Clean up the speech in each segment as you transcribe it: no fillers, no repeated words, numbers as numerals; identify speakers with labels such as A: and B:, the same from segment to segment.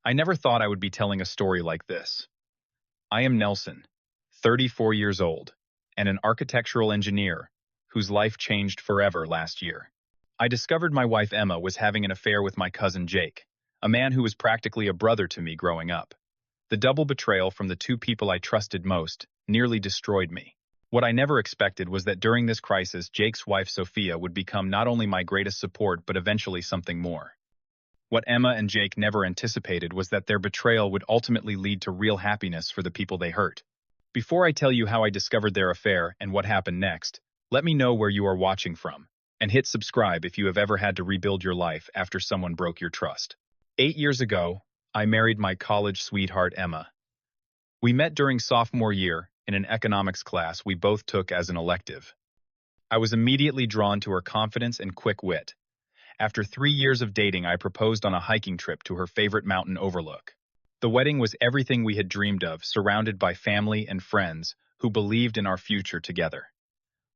A: I never thought I would be telling a story like this. I am Nelson, 34 years old, and an architectural engineer whose life changed forever last year. I discovered my wife Emma was having an affair with my cousin Jake, a man who was practically a brother to me growing up. The double betrayal from the two people I trusted most nearly destroyed me. What I never expected was that during this crisis, Jake's wife Sophia would become not only my greatest support but eventually something more. What Emma and Jake never anticipated was that their betrayal would ultimately lead to real happiness for the people they hurt. Before I tell you how I discovered their affair and what happened next, let me know where you are watching from, and hit subscribe if you have ever had to rebuild your life after someone broke your trust. 8 years ago, I married my college sweetheart Emma. We met during sophomore year in an economics class we both took as an elective. I was immediately drawn to her confidence and quick wit. After 3 years of dating, I proposed on a hiking trip to her favorite mountain overlook. The wedding was everything we had dreamed of, surrounded by family and friends who believed in our future together.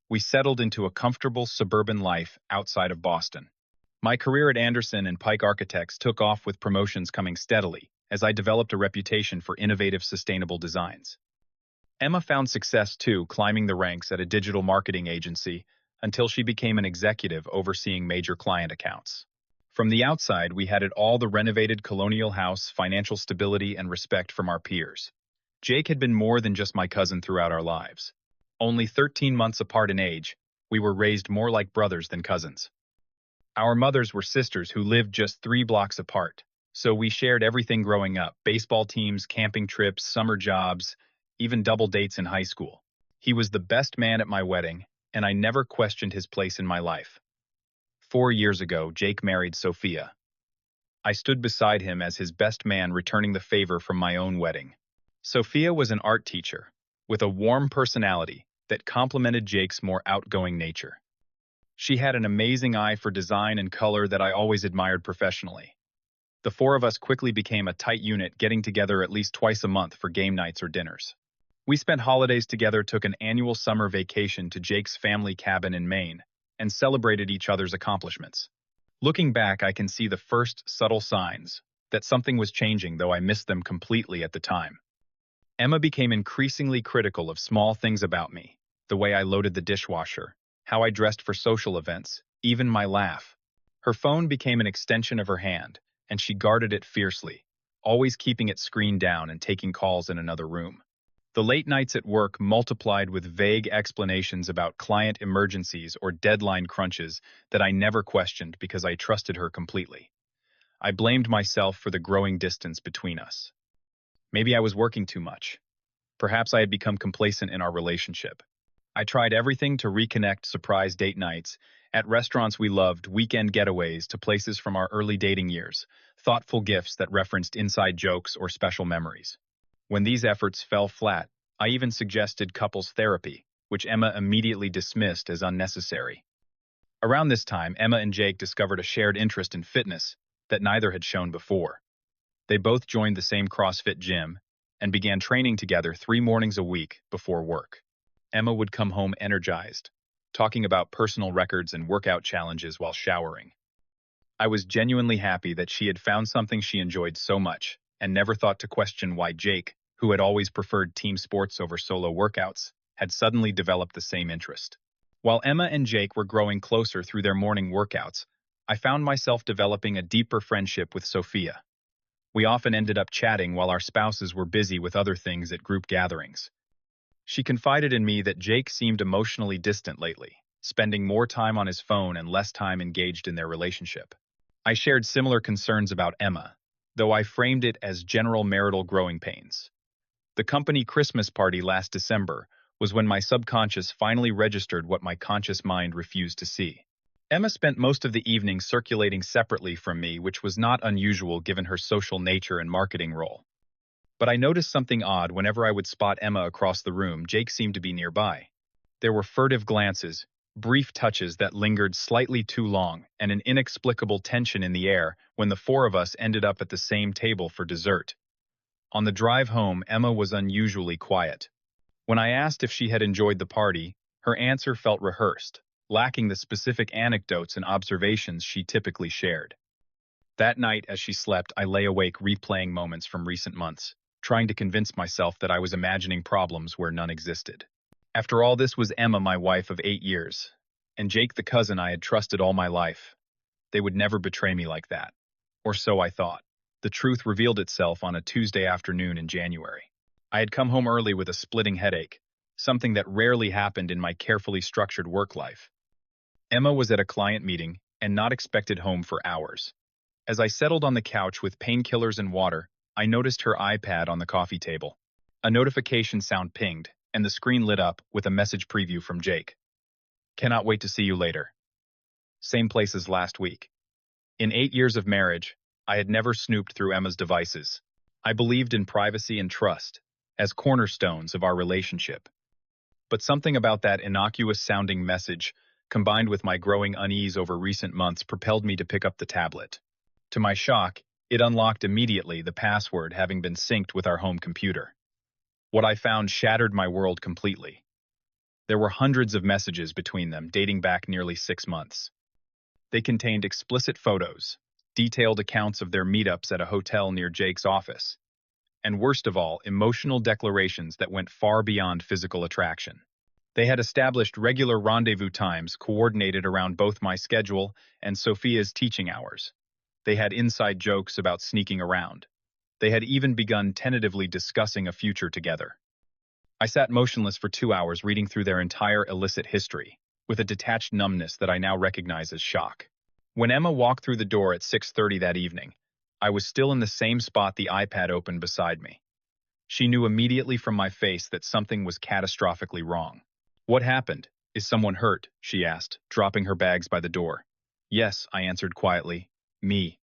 A: We settled into a comfortable suburban life outside of Boston. My career at Anderson and Pike Architects took off with promotions coming steadily as I developed a reputation for innovative, sustainable designs. Emma found success too, climbing the ranks at a digital marketing agency until she became an executive overseeing major client accounts. From the outside, we had it all: the renovated colonial house, financial stability, and respect from our peers. Jake had been more than just my cousin throughout our lives. Only 13 months apart in age, we were raised more like brothers than cousins. Our mothers were sisters who lived just 3 blocks apart, so we shared everything growing up: baseball teams, camping trips, summer jobs, even double dates in high school. He was the best man at my wedding, and I never questioned his place in my life. 4 years ago, Jake married Sophia. I stood beside him as his best man, returning the favor from my own wedding. Sophia was an art teacher with a warm personality that complemented Jake's more outgoing nature. She had an amazing eye for design and color that I always admired professionally. The four of us quickly became a tight unit, getting together at least twice a month for game nights or dinners. We spent holidays together, took an annual summer vacation to Jake's family cabin in Maine, and celebrated each other's accomplishments. Looking back, I can see the first subtle signs that something was changing, though I missed them completely at the time. Emma became increasingly critical of small things about me: the way I loaded the dishwasher, how I dressed for social events, even my laugh. Her phone became an extension of her hand, and she guarded it fiercely, always keeping it screened down and taking calls in another room. The late nights at work multiplied with vague explanations about client emergencies or deadline crunches that I never questioned because I trusted her completely. I blamed myself for the growing distance between us. Maybe I was working too much. Perhaps I had become complacent in our relationship. I tried everything to reconnect: surprise date nights at restaurants we loved, weekend getaways to places from our early dating years, thoughtful gifts that referenced inside jokes or special memories. When these efforts fell flat, I even suggested couples therapy, which Emma immediately dismissed as unnecessary. Around this time, Emma and Jake discovered a shared interest in fitness that neither had shown before. They both joined the same CrossFit gym and began training together 3 mornings a week before work. Emma would come home energized, talking about personal records and workout challenges while showering. I was genuinely happy that she had found something she enjoyed so much, and never thought to question why Jake, who had always preferred team sports over solo workouts, had suddenly developed the same interest. While Emma and Jake were growing closer through their morning workouts, I found myself developing a deeper friendship with Sophia. We often ended up chatting while our spouses were busy with other things at group gatherings. She confided in me that Jake seemed emotionally distant lately, spending more time on his phone and less time engaged in their relationship. I shared similar concerns about Emma, though I framed it as general marital growing pains. The company Christmas party last December was when my subconscious finally registered what my conscious mind refused to see. Emma spent most of the evening circulating separately from me, which was not unusual given her social nature and marketing role. But I noticed something odd whenever I would spot Emma across the room. Jake seemed to be nearby. There were furtive glances, brief touches that lingered slightly too long, and an inexplicable tension in the air when the four of us ended up at the same table for dessert. On the drive home, Emma was unusually quiet. When I asked if she had enjoyed the party, her answer felt rehearsed, lacking the specific anecdotes and observations she typically shared. That night, as she slept, I lay awake replaying moments from recent months, trying to convince myself that I was imagining problems where none existed. After all, this was Emma, my wife of 8 years, and Jake, the cousin I had trusted all my life. They would never betray me like that. Or so I thought. The truth revealed itself on a Tuesday afternoon in January. I had come home early with a splitting headache, something that rarely happened in my carefully structured work life. Emma was at a client meeting and not expected home for hours. As I settled on the couch with painkillers and water, I noticed her iPad on the coffee table. A notification sound pinged, and the screen lit up with a message preview from Jake. Cannot wait to see you later. Same place as last week. In 8 years of marriage, I had never snooped through Emma's devices. I believed in privacy and trust as cornerstones of our relationship. But something about that innocuous-sounding message, combined with my growing unease over recent months, propelled me to pick up the tablet. To my shock, it unlocked immediately, the password having been synced with our home computer. What I found shattered my world completely. There were hundreds of messages between them, dating back nearly 6 months. They contained explicit photos, detailed accounts of their meetups at a hotel near Jake's office, and worst of all, emotional declarations that went far beyond physical attraction. They had established regular rendezvous times coordinated around both my schedule and Sophia's teaching hours. They had inside jokes about sneaking around. They had even begun tentatively discussing a future together. I sat motionless for 2 hours reading through their entire illicit history, with a detached numbness that I now recognize as shock. When Emma walked through the door at 6:30 that evening, I was still in the same spot, the iPad open beside me. She knew immediately from my face that something was catastrophically wrong. What happened? Is someone hurt? She asked, dropping her bags by the door. Yes, I answered quietly. Me.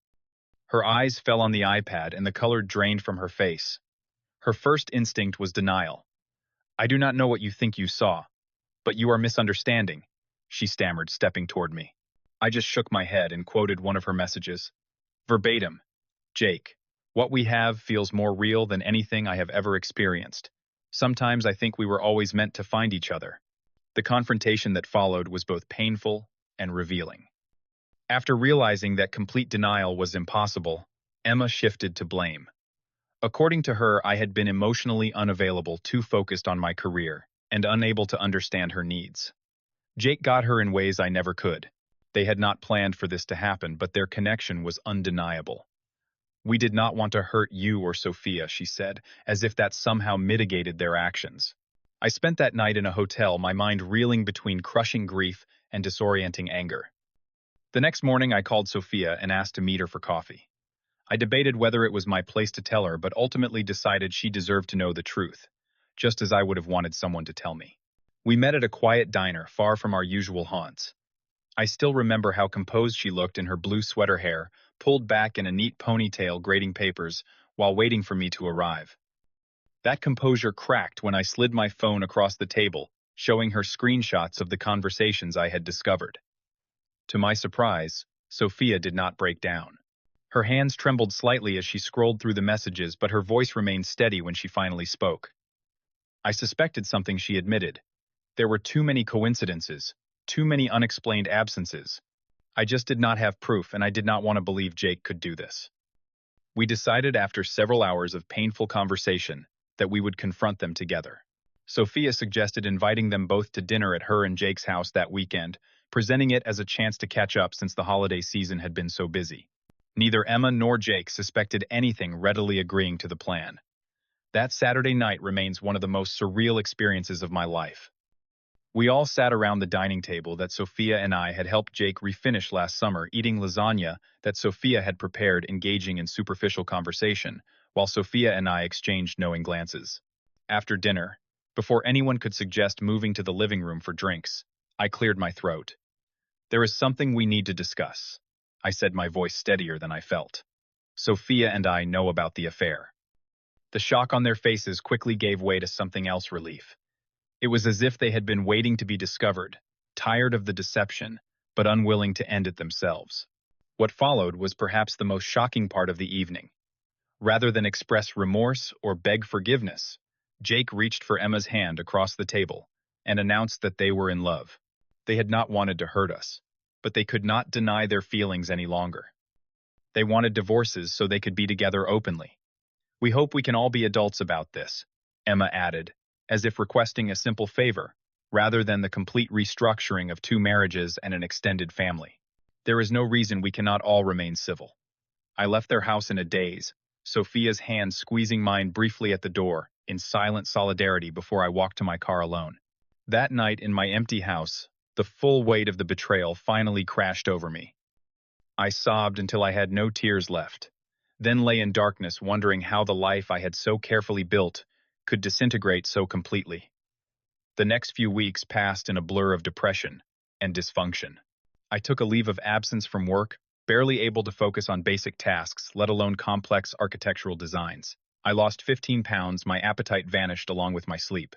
A: Her eyes fell on the iPad and the color drained from her face. Her first instinct was denial. I do not know what you think you saw, but you are misunderstanding, she stammered, stepping toward me. I just shook my head and quoted one of her messages. Verbatim. Jake, what we have feels more real than anything I have ever experienced. Sometimes I think we were always meant to find each other. The confrontation that followed was both painful and revealing. After realizing that complete denial was impossible, Emma shifted to blame. According to her, I had been emotionally unavailable, too focused on my career, and unable to understand her needs. Jake got her in ways I never could. They had not planned for this to happen, but their connection was undeniable. We did not want to hurt you or Sophia, she said, as if that somehow mitigated their actions. I spent that night in a hotel, my mind reeling between crushing grief and disorienting anger. The next morning, I called Sophia and asked to meet her for coffee. I debated whether it was my place to tell her, but ultimately decided she deserved to know the truth, just as I would have wanted someone to tell me. We met at a quiet diner, far from our usual haunts. I still remember how composed she looked in her blue sweater hair, pulled back in a neat ponytail, grading papers, while waiting for me to arrive. That composure cracked when I slid my phone across the table, showing her screenshots of the conversations I had discovered. To my surprise, Sophia did not break down. Her hands trembled slightly as she scrolled through the messages, but her voice remained steady when she finally spoke. I suspected something, she admitted. There were too many coincidences, too many unexplained absences. I just did not have proof, and I did not want to believe Jake could do this. We decided after several hours of painful conversation that we would confront them together. Sophia suggested inviting them both to dinner at her and Jake's house that weekend, presenting it as a chance to catch up since the holiday season had been so busy. Neither Emma nor Jake suspected anything, readily agreeing to the plan. That Saturday night remains one of the most surreal experiences of my life. We all sat around the dining table that Sophia and I had helped Jake refinish last summer, eating lasagna that Sophia had prepared, engaging in superficial conversation, while Sophia and I exchanged knowing glances. After dinner, before anyone could suggest moving to the living room for drinks, I cleared my throat. There is something we need to discuss, I said, my voice steadier than I felt. Sophia and I know about the affair. The shock on their faces quickly gave way to something else, relief. It was as if they had been waiting to be discovered, tired of the deception, but unwilling to end it themselves. What followed was perhaps the most shocking part of the evening. Rather than express remorse or beg forgiveness, Jake reached for Emma's hand across the table and announced that they were in love. They had not wanted to hurt us, but they could not deny their feelings any longer. They wanted divorces so they could be together openly. We hope we can all be adults about this, Emma added, as if requesting a simple favor, rather than the complete restructuring of two marriages and an extended family. There is no reason we cannot all remain civil. I left their house in a daze, Sophia's hand squeezing mine briefly at the door, in silent solidarity before I walked to my car alone. That night in my empty house, the full weight of the betrayal finally crashed over me. I sobbed until I had no tears left, then lay in darkness wondering how the life I had so carefully built could disintegrate so completely. The next few weeks passed in a blur of depression and dysfunction. I took a leave of absence from work, barely able to focus on basic tasks, let alone complex architectural designs. I lost 15 pounds, my appetite vanished along with my sleep.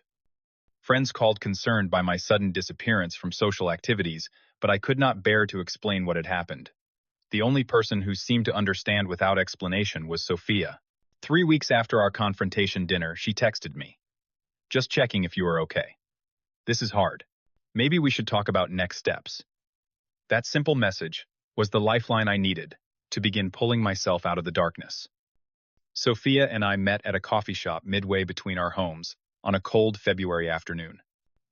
A: Friends called concerned by my sudden disappearance from social activities, but I could not bear to explain what had happened. The only person who seemed to understand without explanation was Sophia. 3 weeks after our confrontation dinner, she texted me. Just checking if you are okay. This is hard. Maybe we should talk about next steps. That simple message was the lifeline I needed to begin pulling myself out of the darkness. Sophia and I met at a coffee shop midway between our homes on a cold February afternoon.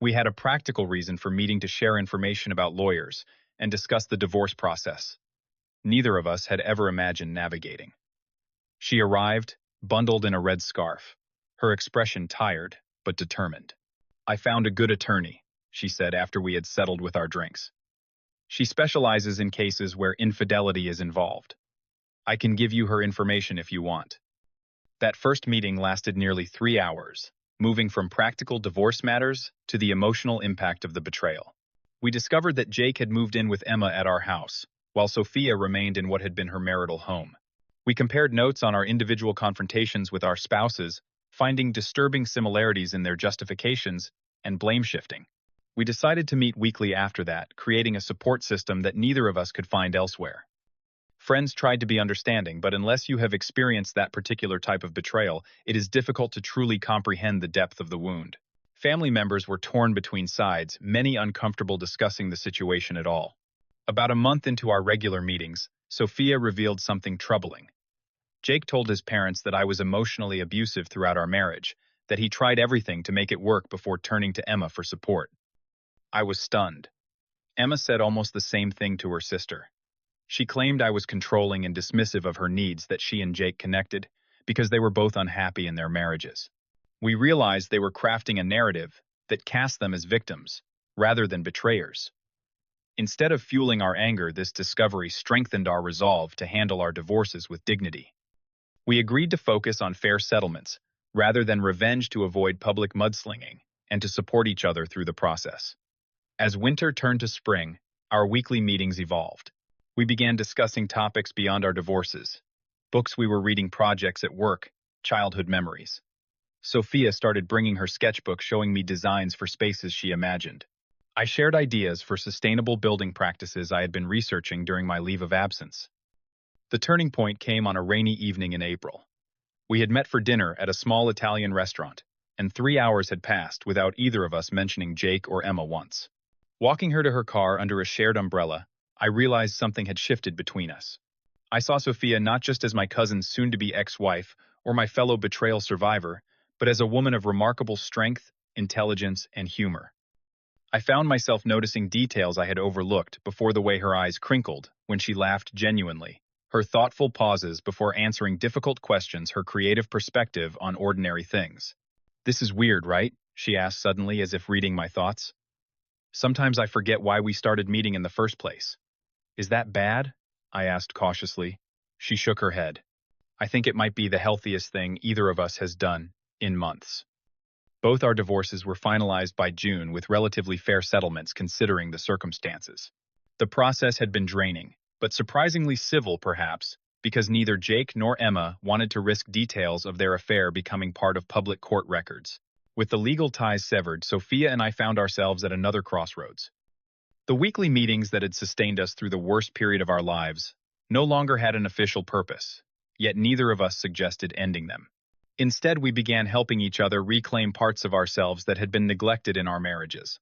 A: We had a practical reason for meeting to share information about lawyers and discuss the divorce process. Neither of us had ever imagined navigating. She arrived, bundled in a red scarf, her expression tired but determined. I found a good attorney, she said after we had settled with our drinks. She specializes in cases where infidelity is involved. I can give you her information if you want. That first meeting lasted nearly 3 hours, moving from practical divorce matters to the emotional impact of the betrayal. We discovered that Jake had moved in with Emma at our house, while Sophia remained in what had been her marital home. We compared notes on our individual confrontations with our spouses, finding disturbing similarities in their justifications and blame shifting. We decided to meet weekly after that, creating a support system that neither of us could find elsewhere. Friends tried to be understanding, but unless you have experienced that particular type of betrayal, it is difficult to truly comprehend the depth of the wound. Family members were torn between sides, many uncomfortable discussing the situation at all. About a month into our regular meetings, Sophia revealed something troubling. Jake told his parents that I was emotionally abusive throughout our marriage, that he tried everything to make it work before turning to Emma for support. I was stunned. Emma said almost the same thing to her sister. She claimed I was controlling and dismissive of her needs that she and Jake connected because they were both unhappy in their marriages. We realized they were crafting a narrative that cast them as victims rather than betrayers. Instead of fueling our anger, this discovery strengthened our resolve to handle our divorces with dignity. We agreed to focus on fair settlements rather than revenge to avoid public mudslinging and to support each other through the process. As winter turned to spring, our weekly meetings evolved. We began discussing topics beyond our divorces, books we were reading, projects at work, childhood memories. Sophia started bringing her sketchbook, showing me designs for spaces she imagined. I shared ideas for sustainable building practices I had been researching during my leave of absence. The turning point came on a rainy evening in April. We had met for dinner at a small Italian restaurant, and 3 hours had passed without either of us mentioning Jake or Emma once. Walking her to her car under a shared umbrella, I realized something had shifted between us. I saw Sophia not just as my cousin's soon-to-be ex-wife or my fellow betrayal survivor, but as a woman of remarkable strength, intelligence, and humor. I found myself noticing details I had overlooked before: the way her eyes crinkled when she laughed genuinely, her thoughtful pauses before answering difficult questions, her creative perspective on ordinary things. "This is weird, right?" she asked suddenly, as if reading my thoughts. "Sometimes I forget why we started meeting in the first place." "Is that bad?" I asked cautiously. She shook her head. "I think it might be the healthiest thing either of us has done in months." Both our divorces were finalized by June with relatively fair settlements considering the circumstances. The process had been draining, but surprisingly civil perhaps, because neither Jake nor Emma wanted to risk details of their affair becoming part of public court records. With the legal ties severed, Sophia and I found ourselves at another crossroads. The weekly meetings that had sustained us through the worst period of our lives no longer had an official purpose, yet neither of us suggested ending them. Instead, we began helping each other reclaim parts of ourselves that had been neglected in our marriages.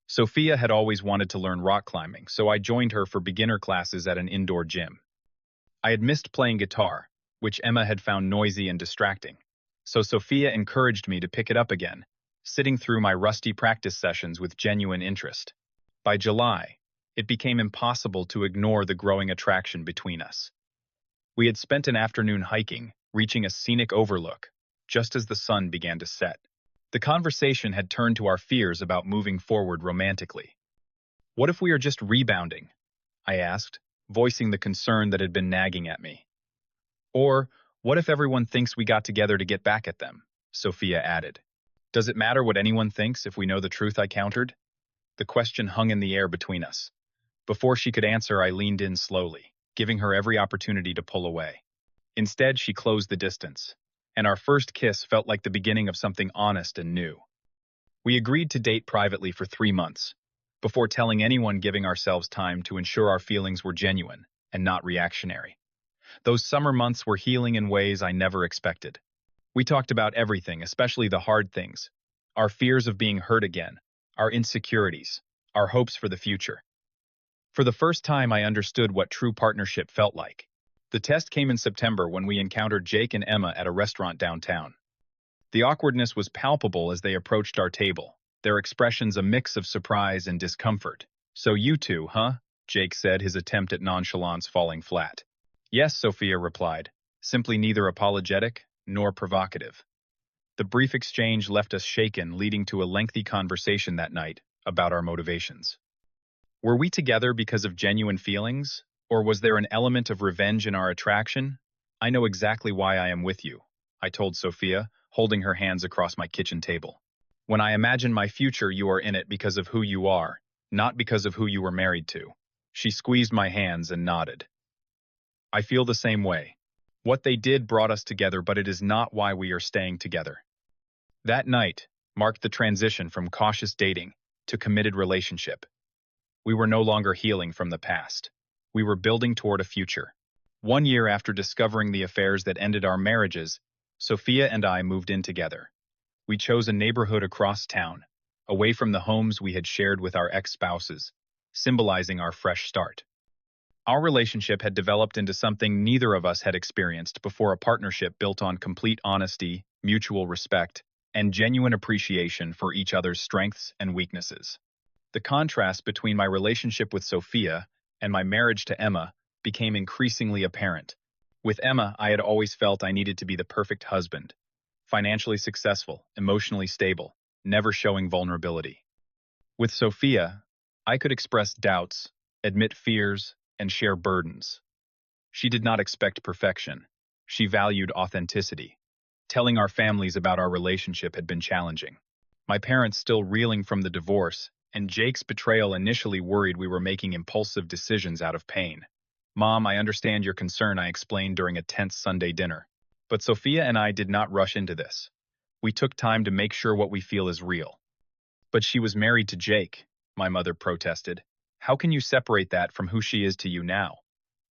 A: Sophia had always wanted to learn rock climbing, so I joined her for beginner classes at an indoor gym. I had missed playing guitar, which Emma had found noisy and distracting. So Sophia encouraged me to pick it up again, sitting through my rusty practice sessions with genuine interest. By July, it became impossible to ignore the growing attraction between us. We had spent an afternoon hiking, reaching a scenic overlook, just as the sun began to set. The conversation had turned to our fears about moving forward romantically. What if we are just rebounding? I asked, voicing the concern that had been nagging at me. Or, what if everyone thinks we got together to get back at them? Sophia added. Does it matter what anyone thinks if we know the truth? I countered. The question hung in the air between us. Before she could answer, I leaned in slowly, giving her every opportunity to pull away. Instead, she closed the distance, and our first kiss felt like the beginning of something honest and new. We agreed to date privately for 3 months, before telling anyone, giving ourselves time to ensure our feelings were genuine and not reactionary. Those summer months were healing in ways I never expected. We talked about everything, especially the hard things, our fears of being hurt again, our insecurities, our hopes for the future. For the first time, I understood what true partnership felt like. The test came in September when we encountered Jake and Emma at a restaurant downtown. The awkwardness was palpable as they approached our table, their expressions a mix of surprise and discomfort. So you two, huh? Jake said, his attempt at nonchalance falling flat. Yes, Sophia replied, simply neither apologetic nor provocative. The brief exchange left us shaken, leading to a lengthy conversation that night about our motivations. Were we together because of genuine feelings, or was there an element of revenge in our attraction? I know exactly why I am with you, I told Sophia, holding her hands across my kitchen table. When I imagine my future, you are in it because of who you are, not because of who you were married to. She squeezed my hands and nodded. I feel the same way. What they did brought us together, but it is not why we are staying together. That night marked the transition from cautious dating to committed relationship. We were no longer healing from the past. We were building toward a future. 1 year after discovering the affairs that ended our marriages, Sophia and I moved in together. We chose a neighborhood across town, away from the homes we had shared with our ex-spouses, symbolizing our fresh start. Our relationship had developed into something neither of us had experienced before, a partnership built on complete honesty, mutual respect, and genuine appreciation for each other's strengths and weaknesses. The contrast between my relationship with Sophia and my marriage to Emma became increasingly apparent. With Emma, I had always felt I needed to be the perfect husband, financially successful, emotionally stable, never showing vulnerability. With Sophia, I could express doubts, admit fears, and share burdens. She did not expect perfection. She valued authenticity. Telling our families about our relationship had been challenging. My parents still reeling from the divorce, and Jake's betrayal initially worried we were making impulsive decisions out of pain. Mom, I understand your concern, I explained during a tense Sunday dinner. But Sophia and I did not rush into this. We took time to make sure what we feel is real. But she was married to Jake, my mother protested. How can you separate that from who she is to you now?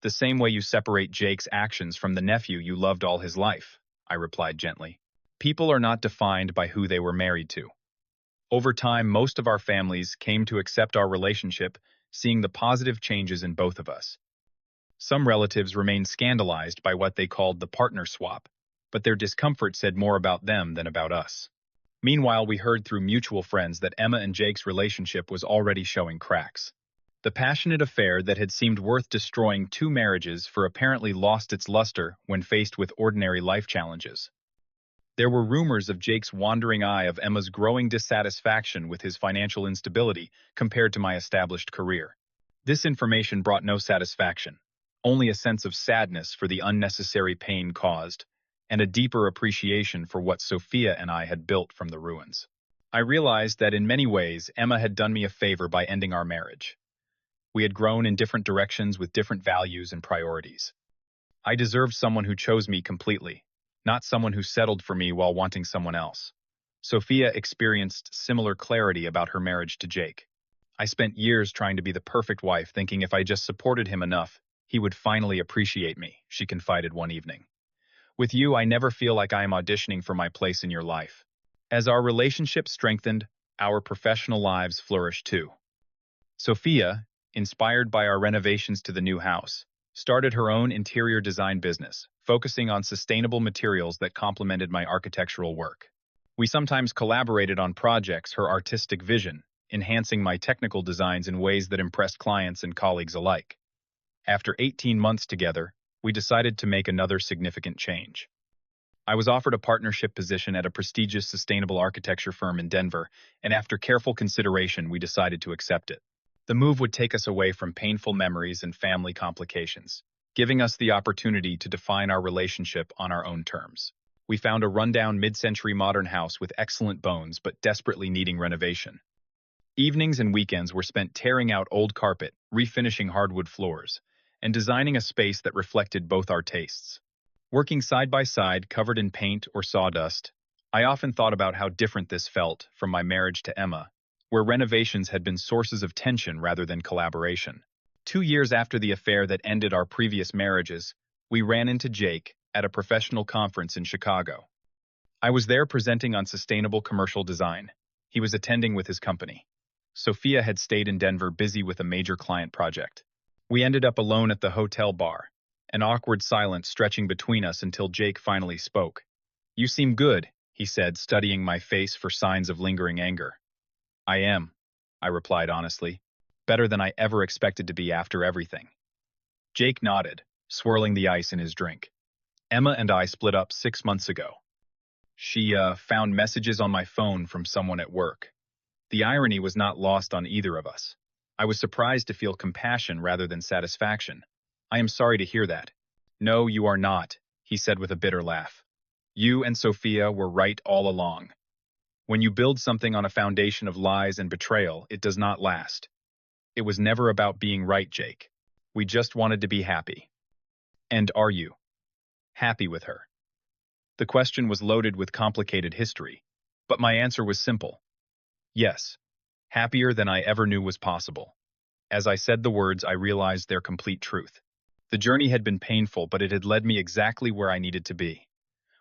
A: The same way you separate Jake's actions from the nephew you loved all his life, I replied gently. People are not defined by who they were married to. Over time, most of our families came to accept our relationship, seeing the positive changes in both of us. Some relatives remained scandalized by what they called the partner swap, but their discomfort said more about them than about us. Meanwhile, we heard through mutual friends that Emma and Jake's relationship was already showing cracks. The passionate affair that had seemed worth destroying 2 marriages for apparently lost its luster when faced with ordinary life challenges. There were rumors of Jake's wandering eye, of Emma's growing dissatisfaction with his financial instability compared to my established career. This information brought no satisfaction, only a sense of sadness for the unnecessary pain caused, and a deeper appreciation for what Sophia and I had built from the ruins. I realized that in many ways Emma had done me a favor by ending our marriage. We had grown in different directions with different values and priorities. I deserved someone who chose me completely, not someone who settled for me while wanting someone else. Sophia experienced similar clarity about her marriage to Jake. I spent years trying to be the perfect wife, thinking if I just supported him enough, he would finally appreciate me, she confided one evening. With you, I never feel like I am auditioning for my place in your life. As our relationship strengthened, our professional lives flourished too. Sophia, inspired by our renovations to the new house, started her own interior design business, focusing on sustainable materials that complemented my architectural work. We sometimes collaborated on projects, her artistic vision, enhancing my technical designs in ways that impressed clients and colleagues alike. After 18 months together, we decided to make another significant change. I was offered a partnership position at a prestigious sustainable architecture firm in Denver, and after careful consideration, we decided to accept it. The move would take us away from painful memories and family complications, giving us the opportunity to define our relationship on our own terms. We found a rundown mid-century modern house with excellent bones but desperately needing renovation. Evenings and weekends were spent tearing out old carpet, refinishing hardwood floors, and designing a space that reflected both our tastes. Working side by side, covered in paint or sawdust, I often thought about how different this felt from my marriage to Emma, where renovations had been sources of tension rather than collaboration. 2 years after the affair that ended our previous marriages, we ran into Jake at a professional conference in Chicago. I was there presenting on sustainable commercial design. He was attending with his company. Sophia had stayed in Denver busy with a major client project. We ended up alone at the hotel bar, an awkward silence stretching between us until Jake finally spoke. "You seem good," he said, studying my face for signs of lingering anger. "I am," I replied honestly. "Better than I ever expected to be after everything." Jake nodded, swirling the ice in his drink. "Emma and I split up 6 months ago. She found messages on my phone from someone at work. The irony was not lost on either of us. I was surprised to feel compassion rather than satisfaction. I am sorry to hear that." "No, you are not," he said with a bitter laugh. "You and Sophia were right all along. When you build something on a foundation of lies and betrayal, it does not last. It was never about being right, Jake. We just wanted to be happy." "And are you happy with her?" The question was loaded with complicated history, but my answer was simple. Yes, happier than I ever knew was possible. As I said the words, I realized their complete truth. The journey had been painful, but it had led me exactly where I needed to be.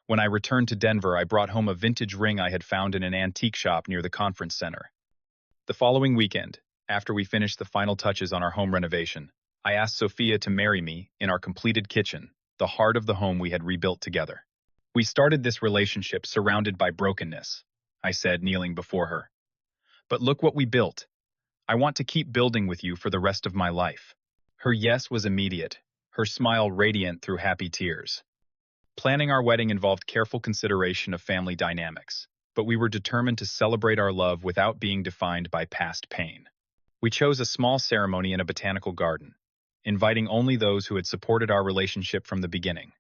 A: When I returned to Denver, I brought home a vintage ring I had found in an antique shop near the conference center. The following weekend, after we finished the final touches on our home renovation, I asked Sophia to marry me in our completed kitchen, the heart of the home we had rebuilt together. "We started this relationship surrounded by brokenness," I said, kneeling before her. "But look what we built. I want to keep building with you for the rest of my life." Her yes was immediate, her smile radiant through happy tears. Planning our wedding involved careful consideration of family dynamics, but we were determined to celebrate our love without being defined by past pain. We chose a small ceremony in a botanical garden, inviting only those who had supported our relationship from the beginning.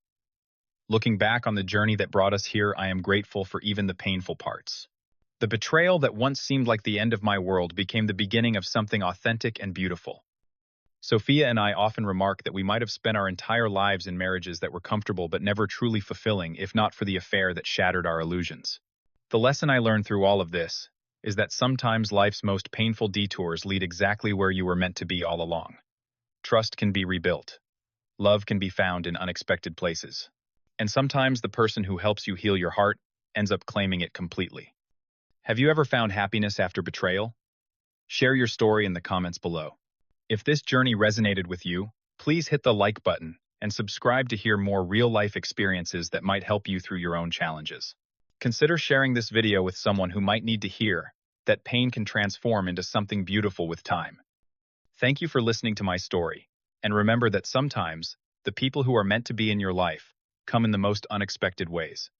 A: Looking back on the journey that brought us here, I am grateful for even the painful parts. The betrayal that once seemed like the end of my world became the beginning of something authentic and beautiful. Sophia and I often remark that we might have spent our entire lives in marriages that were comfortable but never truly fulfilling, if not for the affair that shattered our illusions. The lesson I learned through all of this is that sometimes life's most painful detours lead exactly where you were meant to be all along. Trust can be rebuilt. Love can be found in unexpected places. And sometimes the person who helps you heal your heart ends up claiming it completely. Have you ever found happiness after betrayal? Share your story in the comments below. If this journey resonated with you, please hit the like button and subscribe to hear more real-life experiences that might help you through your own challenges. Consider sharing this video with someone who might need to hear that pain can transform into something beautiful with time. Thank you for listening to my story, and remember that sometimes the people who are meant to be in your life come in the most unexpected ways.